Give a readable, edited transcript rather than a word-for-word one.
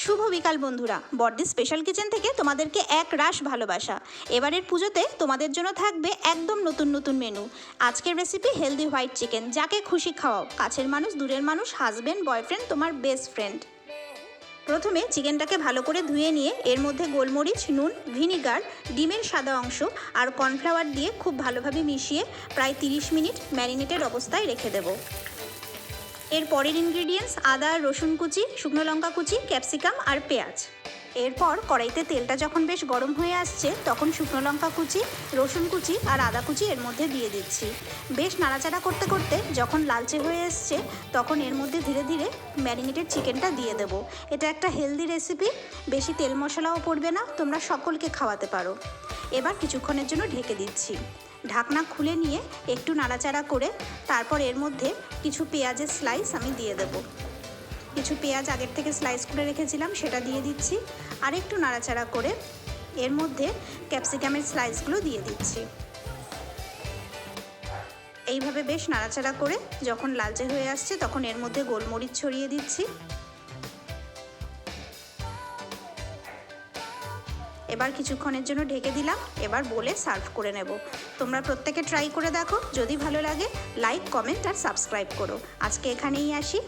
শুভ বিকাল বন্ধুরা, বর্দি special kitchen থেকে তোমাদেরকে এক রাশ ভালোবাসা। এবারের পুজোতে তোমাদের জন্য থাকবে একদম নতুন নতুন মেনু। আজকের রেসিপি হেলদি হোয়াইট চিকেন। যাকে খুশি খাওয়াও, কাছের মানুষ, দূরের মানুষ, হাজব্যান্ড, বয়ফ্রেন্ড, তোমার বেস্ট ফ্রেন্ড। প্রথমে চিকেনটাকে ভালো করে ধুয়ে নিয়ে এর মধ্যে গোলমরিচ, নুন, ভিনিগার, ডিমের সাদা অংশ আর কর্নফ্লাওয়ার দিয়ে খুব ভালোভাবে মিশিয়ে প্রায় 30 মিনিট ম্যারিনেটেড অবস্থায় রেখে দেবো। এর পরের ইনগ্রিডিয়েন্টস আদা, রসুন কুচি, শুকনো লঙ্কা কুচি, ক্যাপসিকাম আর পেঁয়াজ। এরপর কড়াইতে তেলটা যখন বেশ গরম হয়ে আসছে তখন শুকনো লঙ্কা কুচি, রসুন কুচি আর আদা কুচি এর মধ্যে দিয়ে দিচ্ছি। বেশ নাড়াচাড়া করতে করতে যখন লালচে হয়ে এসছে তখন এর মধ্যে ধীরে ধীরে ম্যারিনেটেড চিকেনটা দিয়ে দেবো। এটা একটা হেলদি রেসিপি, বেশি তেল মশলাও পড়বে না, তোমরা সকলকে খাওয়াতে পারো। এবার কিছুক্ষণের জন্য ঢেকে দিচ্ছি। ঢাকনা খুলে নিয়ে একটু নাড়াচাড়া করে তারপর এর মধ্যে কিছু পেঁয়াজের স্লাইস আমি দিয়ে দেব। কিছু পেঁয়াজ আগের থেকে স্লাইস করে রেখেছিলাম সেটা দিয়ে দিচ্ছি। আর একটু নাড়াচাড়া করে এর মধ্যে ক্যাপসিকামের স্লাইসগুলো দিয়ে দিচ্ছি। এইভাবে বেশ নাড়াচাড়া করে যখন লালচে হয়ে আসছে তখন এর মধ্যে গোলমরিচ ছড়িয়ে দিচ্ছি। এবার কিছুক্ষণের জন্য ঢেকে দিলাম। এবার বলে সার্ভ করে নেব। তোমরা প্রত্যেকে ট্রাই করে দেখো, যদি ভালো লাগে লাইক, কমেন্ট আর সাবস্ক্রাইব করো। আজকে এখানেই আসি।